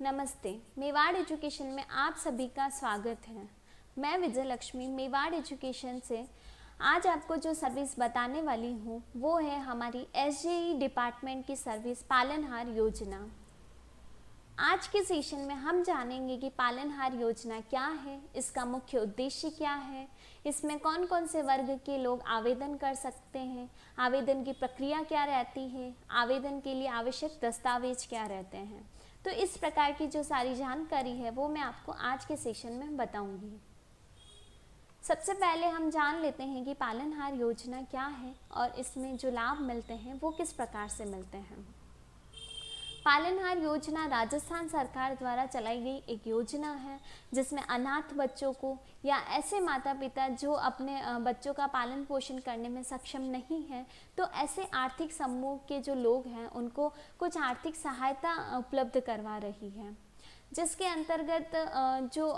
नमस्ते। मेवाड़ एजुकेशन में आप सभी का स्वागत है। मैं विजय लक्ष्मी मेवाड़ एजुकेशन से आज आपको जो सर्विस बताने वाली हूँ वो है हमारी एसजेई डिपार्टमेंट की सर्विस पालनहार योजना। आज के सेशन में हम जानेंगे कि पालनहार योजना क्या है, इसका मुख्य उद्देश्य क्या है, इसमें कौन कौन से वर्ग के लोग आवेदन कर सकते हैं, आवेदन की प्रक्रिया क्या रहती है, आवेदन के लिए आवश्यक दस्तावेज क्या रहते हैं। तो इस प्रकार की जो सारी जानकारी है वो मैं आपको आज के सेशन में बताऊंगी। सबसे पहले हम जान लेते हैं कि पालनहार योजना क्या है और इसमें जो लाभ मिलते हैं वो किस प्रकार से मिलते हैं। पालनहार योजना राजस्थान सरकार द्वारा चलाई गई एक योजना है जिसमें अनाथ बच्चों को या ऐसे माता पिता जो अपने बच्चों का पालन पोषण करने में सक्षम नहीं है, तो ऐसे आर्थिक समूह के जो लोग हैं उनको कुछ आर्थिक सहायता उपलब्ध करवा रही है, जिसके अंतर्गत जो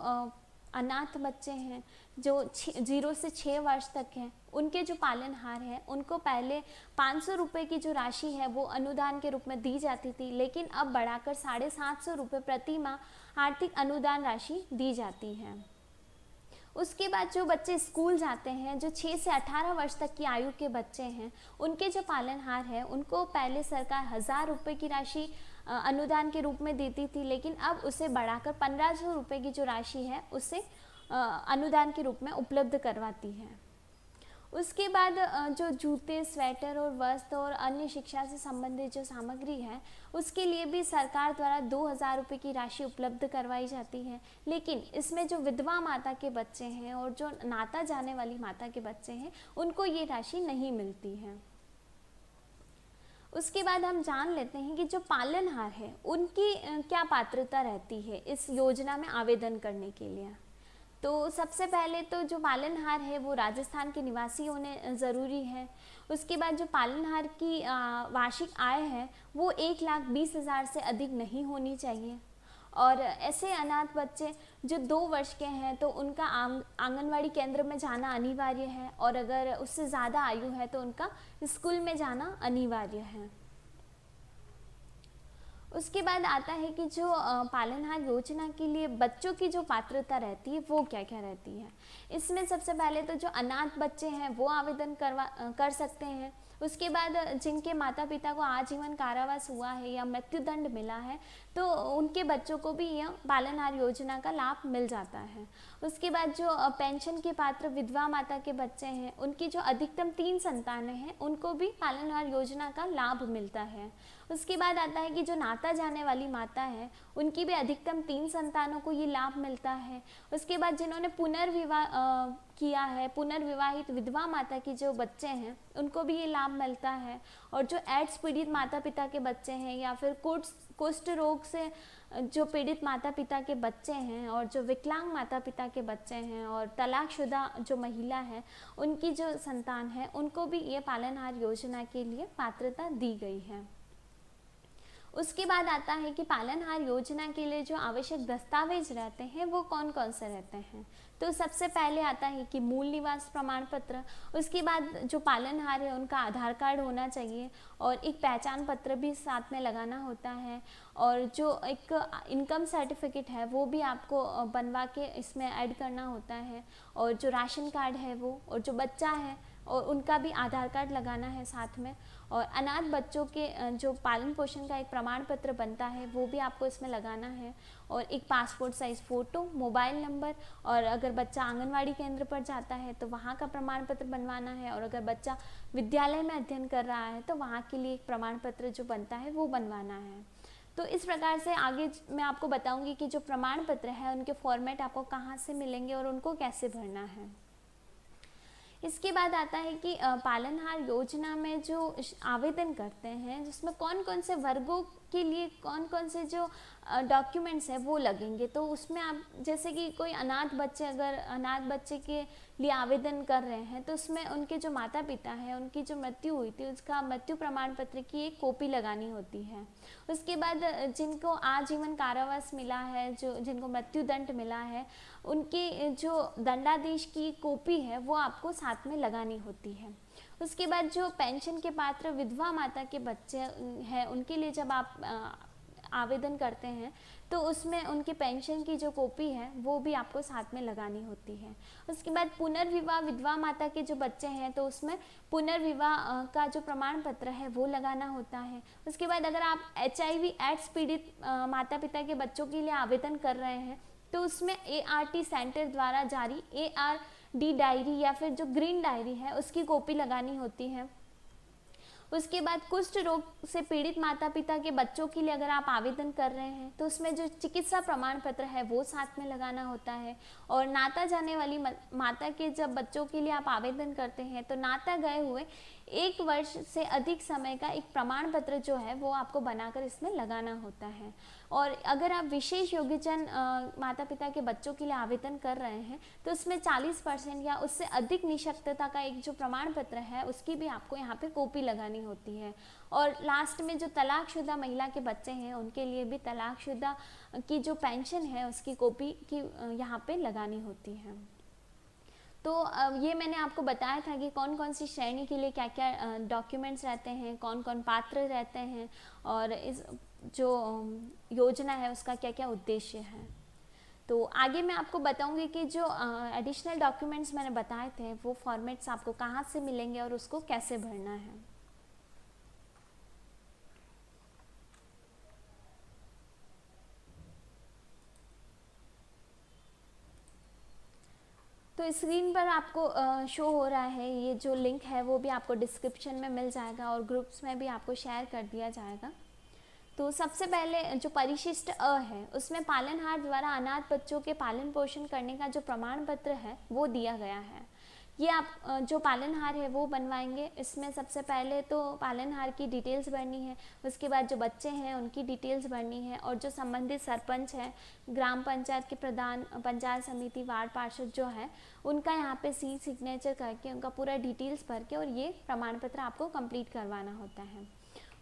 अनाथ बच्चे हैं जो 0 से 6 वर्ष तक हैं उनके जो पालनहार हैं उनको पहले 500 रुपये की जो राशि है वो अनुदान के रूप में दी जाती थी, लेकिन अब बढ़ाकर 750 रुपये प्रति माह आर्थिक अनुदान राशि दी जाती है। उसके बाद जो बच्चे स्कूल जाते हैं, जो 6 से 18 वर्ष तक की आयु के बच्चे हैं, उनके जो पालनहार हैं उनको पहले सरकार 1000 रुपये की राशि अनुदान के रूप में देती थी, लेकिन अब उसे बढ़ाकर 1500 रुपये की जो राशि है उसे अनुदान के रूप में उपलब्ध करवाती है। उसके बाद जो जूते, स्वेटर और वस्त्र और अन्य शिक्षा से संबंधित जो सामग्री है उसके लिए भी सरकार द्वारा 2000 रुपये की राशि उपलब्ध करवाई जाती है, लेकिन इसमें जो विधवा माता के बच्चे हैं और जो नाता जाने वाली माता के बच्चे हैं उनको ये राशि नहीं मिलती है। उसके बाद हम जान लेते हैं कि जो पालनहार है उनकी क्या पात्रता रहती है इस योजना में आवेदन करने के लिए। तो सबसे पहले तो जो पालनहार है वो राजस्थान के निवासी होने ज़रूरी है। उसके बाद जो पालनहार की वार्षिक आय है वो 1,20,000 से अधिक नहीं होनी चाहिए। और ऐसे अनाथ बच्चे जो 2 वर्ष के हैं तो उनका आंगनवाड़ी केंद्र में जाना अनिवार्य है, और अगर उससे ज़्यादा आयु है तो उनका स्कूल में जाना अनिवार्य है। उसके बाद आता है कि जो पालनहार योजना के लिए बच्चों की जो पात्रता रहती है वो क्या क्या रहती है। इसमें सबसे पहले तो जो अनाथ बच्चे हैं वो आवेदन कर सकते हैं। उसके बाद जिनके माता पिता को आजीवन कारावास हुआ है या मृत्युदंड मिला है तो उनके बच्चों को भी यह पालनहार योजना का लाभ मिल जाता है। उसके बाद जो पेंशन के पात्र विधवा माता के बच्चे हैं उनकी जो अधिकतम 3 संतानें हैं उनको भी पालनहार योजना का लाभ मिलता है। उसके बाद आता है कि जो नाता जाने वाली माता है उनकी भी अधिकतम 3 संतानों को ये लाभ मिलता है। उसके बाद जिन्होंने पुनर्विवाह किया है, पुनर्विवाहित विधवा माता की जो बच्चे हैं उनको भी ये लाभ मिलता है। और जो एड्स पीड़ित माता पिता के बच्चे हैं या फिर कुष्ठ रोग से जो पीड़ित माता पिता के बच्चे हैं और जो विकलांग माता पिता के बच्चे हैं और तलाकशुदा जो महिला है उनकी जो संतान है उनको भी ये पालनहार योजना के लिए पात्रता दी गई है। उसके बाद आता है कि पालनहार योजना के लिए जो आवश्यक दस्तावेज रहते हैं वो कौन कौन से रहते हैं। तो सबसे पहले आता है कि मूल निवास प्रमाण पत्र। उसके बाद जो पालनहार है उनका आधार कार्ड होना चाहिए और एक पहचान पत्र भी साथ में लगाना होता है, और जो एक इनकम सर्टिफिकेट है वो भी आपको बनवा के इसमें ऐड करना होता है, और जो राशन कार्ड है वो, और जो बच्चा है और उनका भी आधार कार्ड लगाना है साथ में। और अनाथ बच्चों के जो पालन पोषण का एक प्रमाण पत्र बनता है वो भी आपको इसमें लगाना है, और एक passport size photo, mobile number, और अगर बच्चा आंगनवाड़ी केंद्र पर जाता है तो वहाँ का प्रमाण पत्र बनवाना है, और अगर बच्चा विद्यालय में अध्ययन कर रहा है तो वहाँ के लिए एक प्रमाण पत्र जो बनता है वो बनवाना है। तो इस प्रकार से आगे मैं आपको बताऊँगी कि जो प्रमाण पत्र है उनके फॉर्मेट आपको कहाँ से मिलेंगे और उनको कैसे भरना है। इसके बाद आता है कि पालनहार योजना में जो आवेदन करते हैं जिसमें कौन कौन से वर्गों के लिए कौन कौन से जो डॉक्यूमेंट्स हैं वो लगेंगे। तो उसमें आप जैसे कि कोई अनाथ बच्चे अगर अनाथ बच्चे के लिए आवेदन कर रहे हैं तो उसमें उनके जो माता पिता हैं उनकी जो मृत्यु हुई थी उसका मृत्यु प्रमाण पत्र की एक कॉपी लगानी होती है। उसके बाद जिनको आजीवन कारावास मिला है, जो जिनको मृत्युदंड मिला है, उनकी जो दंडादेश की कॉपी है वो आपको साथ में लगानी होती है। उसके बाद जो पेंशन के पात्र विधवा माता के बच्चे हैं उनके लिए जब आप आवेदन करते हैं तो उसमें उनकी पेंशन की जो कॉपी है वो भी आपको साथ में लगानी होती है। उसके बाद पुनर्विवाह विधवा माता के जो बच्चे हैं तो उसमें पुनर्विवाह का जो प्रमाण पत्र है वो लगाना होता है। उसके बाद अगर आप HIV एड्स पीड़ित माता पिता के बच्चों के लिए आवेदन कर रहे हैं तो उसमें ART सेंटर द्वारा जारी ARD डायरी या फिर जो ग्रीन डायरी है उसकी कॉपी लगानी होती है। उसके बाद कुष्ठ रोग से पीड़ित माता पिता के बच्चों के लिए अगर आप आवेदन कर रहे हैं तो उसमें जो चिकित्सा प्रमाण पत्र है वो साथ में लगाना होता है। और नाता जाने वाली माता के जब बच्चों के लिए आप आवेदन करते हैं तो नाता गए हुए 1 वर्ष से अधिक समय का एक प्रमाण पत्र जो है वो आपको बनाकर इसमें लगाना होता है। और अगर आप विशेष योग्यजन माता पिता के बच्चों के लिए आवेदन कर रहे हैं तो उसमें 40% या उससे अधिक निःशक्तता का एक जो प्रमाण पत्र है उसकी भी आपको यहाँ पे कॉपी लगानी होती है। और लास्ट में जो तलाकशुदा महिला के बच्चे हैं उनके लिए भी तलाकशुदा की जो पेंशन है उसकी कॉपी की यहाँ पे लगानी होती है। तो ये मैंने आपको बताया था कि कौन कौन सी श्रेणी के लिए क्या क्या डॉक्यूमेंट्स रहते हैं, कौन कौन पात्र रहते हैं और इस जो योजना है उसका क्या क्या उद्देश्य है। तो आगे मैं आपको बताऊंगी कि जो एडिशनल डॉक्यूमेंट्स मैंने बताए थे वो फॉर्मेट्स आपको कहाँ से मिलेंगे और उसको कैसे भरना है। तो स्क्रीन पर आपको शो हो रहा है ये जो लिंक है वो भी आपको डिस्क्रिप्शन में मिल जाएगा और ग्रुप्स में भी आपको शेयर कर दिया जाएगा। तो सबसे पहले जो परिशिष्ट अ है उसमें पालनहार द्वारा अनाथ बच्चों के पालन पोषण करने का जो प्रमाण पत्र है वो दिया गया है। ये आप जो पालनहार है वो बनवाएंगे। इसमें सबसे पहले तो पालनहार की डिटेल्स भरनी है, उसके बाद जो बच्चे हैं उनकी डिटेल्स भरनी है और जो संबंधित सरपंच है, ग्राम पंचायत के प्रधान, पंचायत समिति, वार्ड पार्षद जो है उनका यहाँ पे सिग्नेचर करके उनका पूरा डिटेल्स भर के और ये प्रमाण पत्र आपको कंप्लीट करवाना होता है।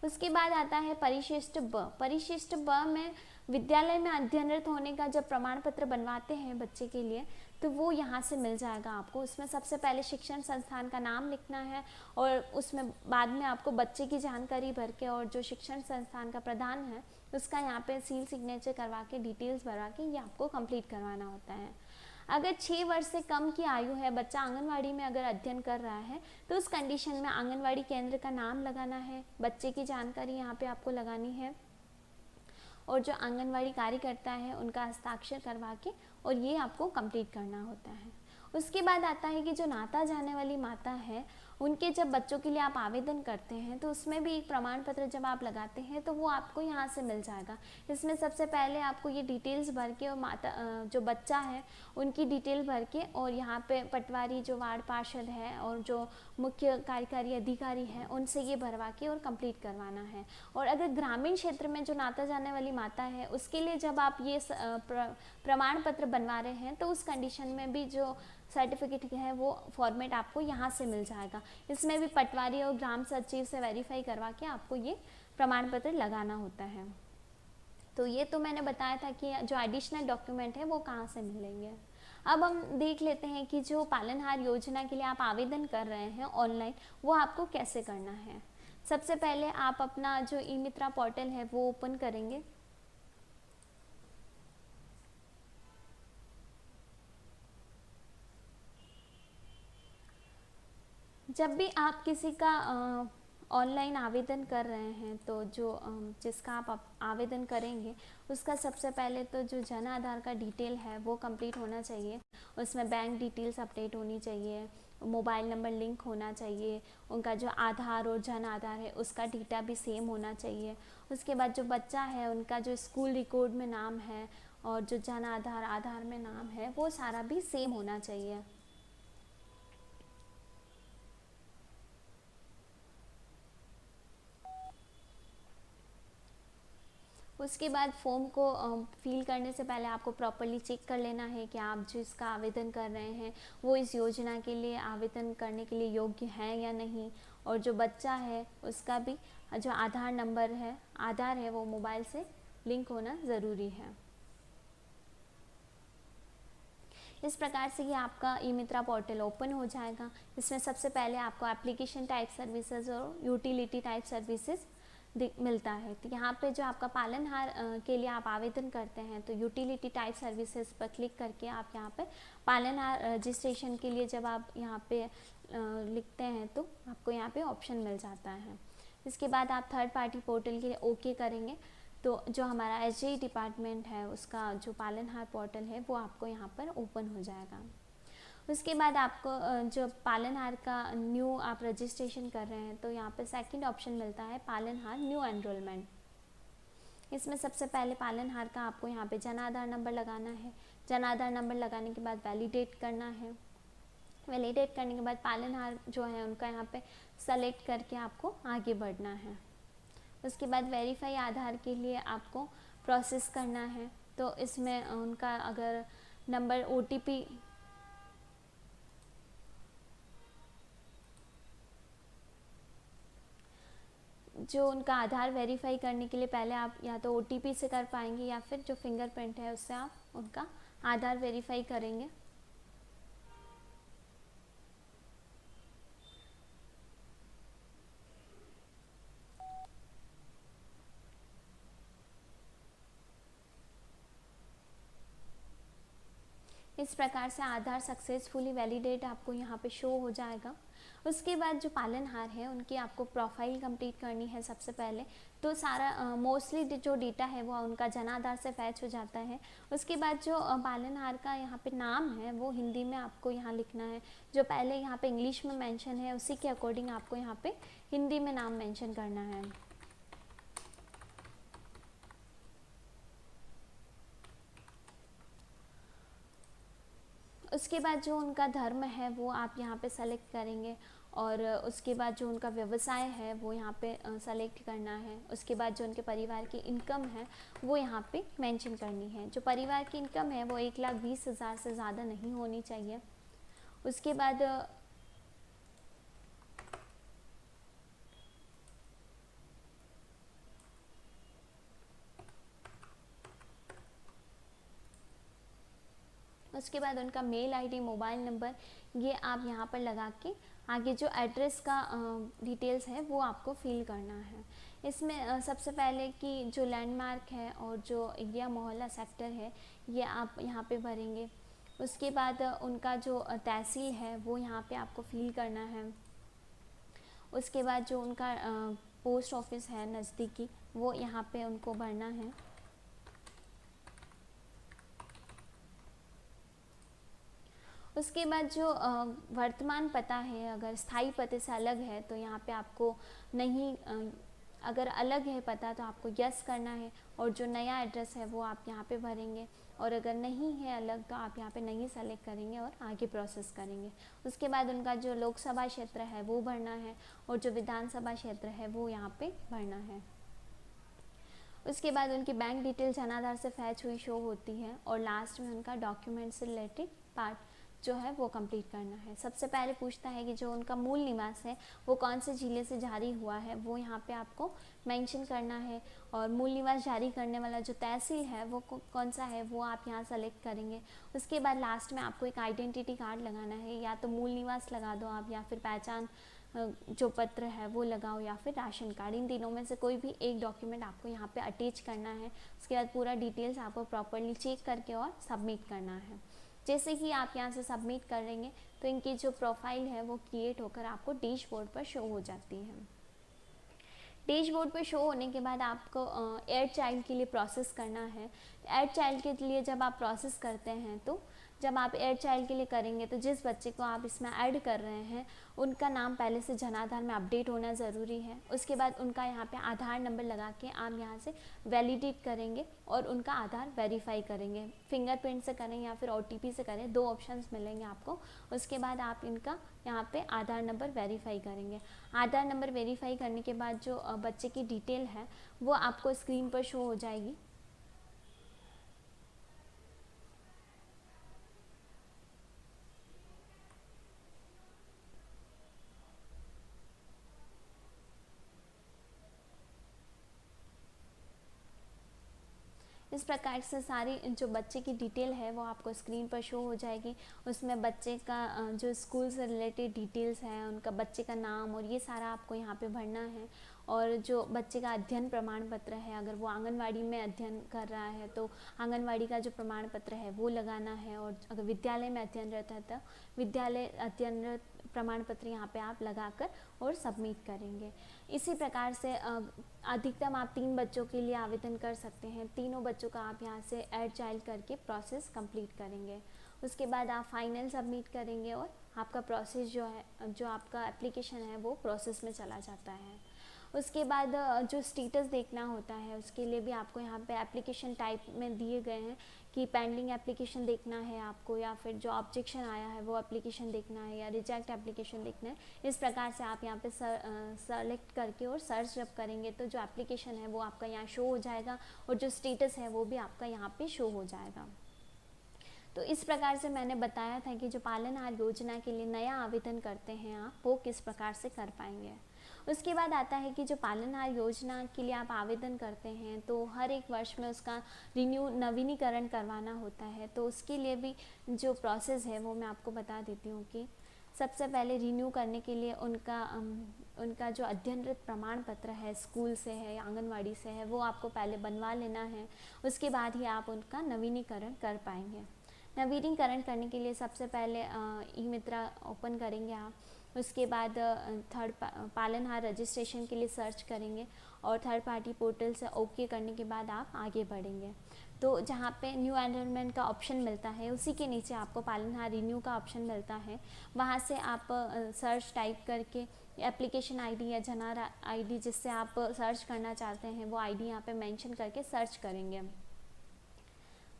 उसके बाद आता है परिशिष्ट ब। परिशिष्ट ब में विद्यालय में अध्ययनरत होने का जब प्रमाण पत्र बनवाते हैं बच्चे के लिए तो वो यहाँ से मिल जाएगा आपको। उसमें सबसे पहले शिक्षण संस्थान का नाम लिखना है और उसमें बाद में आपको बच्चे की जानकारी भर के और जो शिक्षण संस्थान का प्रधान है उसका यहाँ पे सील सिग्नेचर करवा के डिटेल्स भरवा के ये आपको कंप्लीट करवाना होता है। अगर 6 वर्ष से कम की आयु है, बच्चा आंगनवाड़ी में अगर अध्ययन कर रहा है तो उस कंडीशन में आंगनवाड़ी केंद्र का नाम लगाना है, बच्चे की जानकारी यहाँ पे आपको लगानी है और जो आंगनवाड़ी कार्यकर्ता है उनका हस्ताक्षर करवा के और ये आपको कंप्लीट करना होता है। उसके बाद आता है कि जो नाता जाने वाली माता है उनके जब बच्चों के लिए आप आवेदन करते हैं तो उसमें भी एक प्रमाण पत्र जब आप लगाते हैं तो वो आपको यहाँ से मिल जाएगा। इसमें सबसे पहले आपको ये डिटेल्स भर के और माता जो बच्चा है उनकी डिटेल भर के और यहाँ पे पटवारी जो वार्ड पार्षद है और जो मुख्य कार्यकारी अधिकारी है उनसे ये भरवा के और कंप्लीट करवाना है। और अगर ग्रामीण क्षेत्र में जो नाता जाने वाली माता है उसके लिए जब आप ये प्रमाण पत्र बनवा रहे हैं तो उस कंडीशन में भी जो सर्टिफिकेट है वो फॉर्मेट आपको यहाँ से मिल जाएगा। इसमें भी पटवारी और ग्राम सचिव से वेरीफाई करवा के आपको ये प्रमाण पत्र लगाना होता है। तो ये तो मैंने बताया था कि जो एडिशनल डॉक्यूमेंट है वो कहाँ से मिलेंगे। अब हम देख लेते हैं कि जो पालनहार योजना के लिए आप आवेदन कर रहे हैं ऑनलाइन वो आपको कैसे करना है। सबसे पहले आप अपना जो ई मित्रा पोर्टल है वो ओपन करेंगे। जब भी आप किसी का ऑनलाइन आवेदन कर रहे हैं तो जो जिसका आप आवेदन करेंगे उसका सबसे पहले तो जो जन आधार का डिटेल है वो कंप्लीट होना चाहिए। उसमें बैंक डिटेल्स अपडेट होनी चाहिए, मोबाइल नंबर लिंक होना चाहिए, उनका जो आधार और जन आधार है उसका डेटा भी सेम होना चाहिए। उसके बाद जो बच्चा है उनका जो स्कूल रिकॉर्ड में नाम है और जो जन आधार में नाम है वो सारा भी सेम होना चाहिए। उसके बाद फॉर्म को फिल करने से पहले आपको प्रॉपर्ली चेक कर लेना है कि आप जिसका आवेदन कर रहे हैं वो इस योजना के लिए आवेदन करने के लिए योग्य हैं या नहीं। और जो बच्चा है उसका भी जो आधार है वो मोबाइल से लिंक होना ज़रूरी है। इस प्रकार से ये आपका ई मित्रा पोर्टल ओपन हो जाएगा। इसमें सबसे पहले आपको एप्लीकेशन टाइप सर्विसेज और यूटिलिटी टाइप सर्विसेज मिलता है। तो यहाँ पे जो आपका पालनहार के लिए आप आवेदन करते हैं तो यूटिलिटी टाइप सर्विसेज पर क्लिक करके आप यहाँ पे पालनहार रजिस्ट्रेशन के लिए जब आप यहाँ पे लिखते हैं तो आपको यहाँ पे ऑप्शन मिल जाता है। इसके बाद आप थर्ड पार्टी पोर्टल के लिए ओके करेंगे तो जो हमारा एसजीई डिपार्टमेंट है उसका जो पालनहार पोर्टल है वो आपको यहाँ पर ओपन हो जाएगा। उसके बाद आपको जो पालनहार का न्यू आप रजिस्ट्रेशन कर रहे हैं तो यहाँ पे सेकंड ऑप्शन मिलता है पालनहार न्यू एनरोलमेंट। इसमें सबसे पहले पालनहार का आपको यहाँ पे जन आधार नंबर लगाना है। जन आधार नंबर लगाने के बाद वैलिडेट करना है। वैलिडेट करने के बाद पालनहार जो है उनका यहाँ पे सेलेक्ट करके आपको आगे बढ़ना है। उसके बाद वेरीफाई आधार के लिए आपको प्रोसेस करना है। तो इसमें उनका अगर नंबर ओटीपी जो उनका आधार वेरीफाई करने के लिए पहले आप या तो ओटीपी से कर पाएंगे या फिर जो फिंगरप्रिंट है उससे आप उनका आधार वेरीफाई करेंगे। इस प्रकार से आधार सक्सेसफुली वैलिडेट आपको यहाँ पे शो हो जाएगा। उसके बाद जो पालनहार है उनकी आपको प्रोफाइल कंप्लीट करनी है सबसे पहले। तो सारा मोस्टली जो डेटा है वो उनका जन आधार से फैच हो जाता है। उसके बाद जो पालनहार का यहाँ पे नाम है वो हिंदी में आपको यहाँ लिखना है। जो पहले यहाँ पे इंग्लिश में मेंशन है उसी के अकॉर्डिंग आपको यहाँ पे हिंदी में नाम मेंशन करना है। उसके बाद जो उनका धर्म है वो आप यहाँ पे सेलेक्ट करेंगे और उसके बाद जो उनका व्यवसाय है वो यहाँ पे सेलेक्ट करना है। उसके बाद जो उनके परिवार की इनकम है वो यहाँ पे मेंशन करनी है। जो परिवार की इनकम है वो 1,20,000 से ज़्यादा नहीं होनी चाहिए। उसके बाद उनका मेल आईडी, मोबाइल नंबर ये आप यहाँ पर लगा के आगे जो एड्रेस का डिटेल्स है वो आपको फिल करना है। इसमें सबसे पहले कि जो लैंडमार्क है और जो एरिया मोहल्ला सेक्टर है ये आप यहाँ पे भरेंगे। उसके बाद उनका जो तहसील है वो यहाँ पे आपको फिल करना है। उसके बाद जो उनका पोस्ट ऑफिस है नज़दीकी वो यहाँ पे उनको भरना है। उसके बाद जो वर्तमान पता है अगर स्थायी पते से अलग है तो यहाँ पे आपको नहीं, अगर अलग है पता तो आपको यस करना है और जो नया एड्रेस है वो आप यहाँ पे भरेंगे और अगर नहीं है अलग तो आप यहाँ पे नहीं सेलेक्ट करेंगे और आगे प्रोसेस करेंगे। उसके बाद उनका जो लोकसभा क्षेत्र है वो भरना है और जो विधानसभा क्षेत्र है वो यहाँ पे भरना है। उसके बाद उनकी बैंक डिटेल जन आधार से फैच हुई शो होती है और लास्ट में उनका डॉक्यूमेंट से रिलेटेड पार्ट जो है वो कंप्लीट करना है। सबसे पहले पूछता है कि जो उनका मूल निवास है वो कौन से जिले से जारी हुआ है वो यहाँ पे आपको मेंशन करना है और मूल निवास जारी करने वाला जो तहसील है वो कौन सा है वो आप यहाँ सेलेक्ट करेंगे। उसके बाद लास्ट में आपको एक आइडेंटिटी कार्ड लगाना है, या तो मूल निवास लगा दो आप या फिर पहचान जो पत्र है वो लगाओ या फिर राशन कार्ड, इन तीनों में से कोई भी एक डॉक्यूमेंट आपको यहाँ पे अटैच करना है। उसके बाद पूरा डिटेल्स आपको प्रॉपरली चेक करके और सबमिट करना है। जैसे कि आप यहाँ से सबमिट करेंगे तो इनकी जो प्रोफाइल है वो क्रिएट होकर आपको डैशबोर्ड पर शो हो जाती है। डैशबोर्ड पर शो होने के बाद आपको एड चाइल्ड के लिए प्रोसेस करना है। एड चाइल्ड के लिए जब आप प्रोसेस करते हैं तो जब आप एड चाइल्ड के लिए करेंगे तो जिस बच्चे को आप इसमें ऐड कर रहे हैं उनका नाम पहले से जन आधार में अपडेट होना ज़रूरी है। उसके बाद उनका यहाँ पे आधार नंबर लगा के आप यहाँ से वैलिडेट करेंगे और उनका आधार वेरीफाई करेंगे। फिंगरप्रिंट से करें या फिर ओटीपी से करें, दो ऑप्शंस मिलेंगे आपको। उसके बाद आप इनका यहाँ पे आधार नंबर वेरीफाई करेंगे। आधार नंबर वेरीफाई करने के बाद जो बच्चे की डिटेल है वो आपको स्क्रीन पर शो हो जाएगी। इस प्रकार से सारी जो बच्चे की डिटेल है वो आपको स्क्रीन पर शो हो जाएगी। उसमें बच्चे का जो स्कूल से रिलेटेड डिटेल्स है, उनका बच्चे का नाम और ये सारा आपको यहाँ पे भरना है और जो बच्चे का अध्ययन प्रमाण पत्र है, अगर वो आंगनवाड़ी में अध्ययन कर रहा है तो आंगनवाड़ी का जो प्रमाण पत्र है वो लगाना है, और अगर विद्यालय में अध्ययनरत है तो विद्यालय अध्ययनरत प्रमाण पत्र यहाँ पे आप लगाकर और सबमिट करेंगे। इसी प्रकार से अधिकतम आप 3 बच्चों के लिए आवेदन कर सकते हैं। तीनों बच्चों का आप यहाँ से ऐड चाइल्ड करके प्रोसेस कंप्लीट करेंगे। उसके बाद आप फाइनल सबमिट करेंगे और आपका प्रोसेस जो है, जो आपका एप्लीकेशन है वो प्रोसेस में चला जाता है। उसके बाद जो स्टेटस देखना होता है उसके लिए भी आपको यहाँ पे एप्लीकेशन टाइप में दिए गए हैं कि पेंडिंग एप्लीकेशन देखना है आपको, या फिर जो ऑब्जेक्शन आया है वो एप्लीकेशन देखना है, या रिजेक्ट एप्लीकेशन देखना है। इस प्रकार से आप यहाँ पे सेलेक्ट करके और सर्च जब करेंगे तो जो एप्लीकेशन है वो आपका यहाँ शो हो जाएगा, और जो स्टेटस है वो भी आपका यहाँ पे शो हो जाएगा। तो इस प्रकार से मैंने बताया था कि जो पालनहार योजना के लिए नया आवेदन करते हैं आप, वो किस प्रकार से कर पाएंगे। उसके बाद आता है कि जो पालनहार योजना के लिए आप आवेदन करते हैं तो हर एक वर्ष में उसका नवीनीकरण करवाना होता है। तो उसके लिए भी जो प्रोसेस है वो मैं आपको बता देती हूँ कि सबसे पहले रिन्यू करने के लिए उनका जो अध्ययनरत प्रमाण पत्र है, स्कूल से है या आंगनवाड़ी से है, वो आपको पहले बनवा लेना है। उसके बाद ही आप उनका नवीनीकरण कर पाएंगे। नवीनीकरण करने के लिए सबसे पहले ई मित्रा ओपन करेंगे आप। उसके बाद पालनहार रजिस्ट्रेशन के लिए सर्च करेंगे, और थर्ड पार्टी पोर्टल से ओके करने के बाद आप आगे बढ़ेंगे। तो जहाँ पे न्यू एनरोलमेंट का ऑप्शन मिलता है उसी के नीचे आपको पालनहार रिन्यू का ऑप्शन मिलता है। वहाँ से आप सर्च टाइप करके एप्लीकेशन आईडी या जनार आईडी जिससे आप सर्च करना चाहते हैं वो आईडी यहाँ पे मेंशन करके सर्च करेंगे।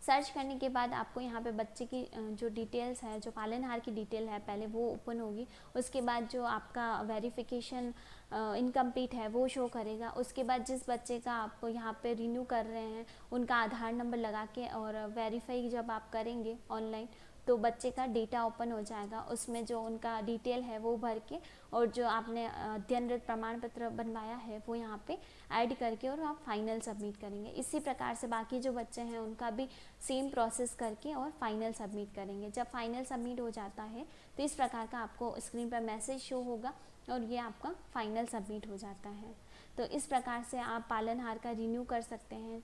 सर्च करने के बाद आपको यहाँ पे बच्चे की जो डिटेल्स है, जो पालनहार की डिटेल है पहले वो ओपन होगी। उसके बाद जो आपका वेरिफिकेशन इनकम्प्लीट है वो शो करेगा। उसके बाद जिस बच्चे का आप यहाँ पे रिन्यू कर रहे हैं उनका आधार नंबर लगा के और वेरीफाई जब आप करेंगे ऑनलाइन तो बच्चे का डेटा ओपन हो जाएगा। उसमें जो उनका डिटेल है वो भर के और जो आपने अध्ययनरत प्रमाण पत्र बनवाया है वो यहाँ पे ऐड करके और आप फाइनल सबमिट करेंगे। इसी प्रकार से बाकी जो बच्चे हैं उनका भी सेम प्रोसेस करके और फाइनल सबमिट करेंगे। जब फाइनल सबमिट हो जाता है तो इस प्रकार का आपको स्क्रीन पर मैसेज शो होगा और ये आपका फाइनल सबमिट हो जाता है। तो इस प्रकार से आप पालनहार का रिन्यू कर सकते हैं।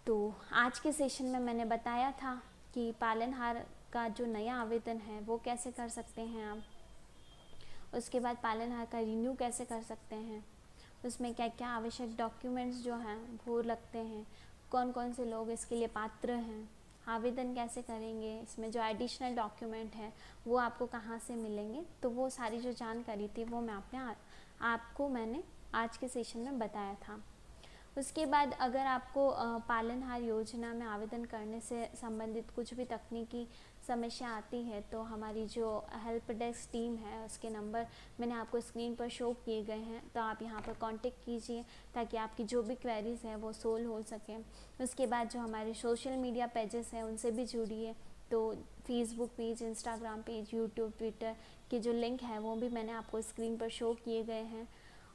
तो आज के सेशन में मैंने बताया था कि पालनहार का जो नया आवेदन है वो कैसे कर सकते हैं आप, उसके बाद पालनहार का रिन्यू कैसे कर सकते हैं, उसमें क्या क्या आवश्यक डॉक्यूमेंट्स जो हैं वो लगते हैं, कौन कौन से लोग इसके लिए पात्र हैं, आवेदन कैसे करेंगे, इसमें जो एडिशनल डॉक्यूमेंट है वो आपको कहाँ से मिलेंगे। तो वो सारी जो जानकारी थी वो आपको मैंने आज के सेशन में बताया था। उसके बाद अगर आपको पालनहार योजना में आवेदन करने से संबंधित कुछ भी तकनीकी समस्या आती है तो हमारी जो हेल्प डेस्क टीम है उसके नंबर मैंने आपको स्क्रीन पर शो किए गए हैं, तो आप यहाँ पर कांटेक्ट कीजिए ताकि आपकी जो भी क्वेरीज़ हैं वो सोल्व हो सकें। उसके बाद जो हमारे सोशल मीडिया पेजेस हैं उनसे भी जुड़िए। तो Facebook page, Instagram page, YouTube, Twitter के जो लिंक है वो भी मैंने आपको स्क्रीन पर शो किए गए हैं।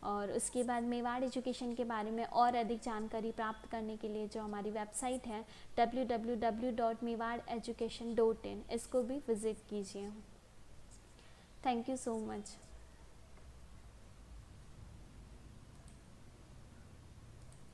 और उसके बाद मेवाड़ एजुकेशन के बारे में और अधिक जानकारी प्राप्त करने के लिए जो हमारी वेबसाइट है www.mewadeducation.in, इसको भी विज़िट कीजिए। Thank you so much.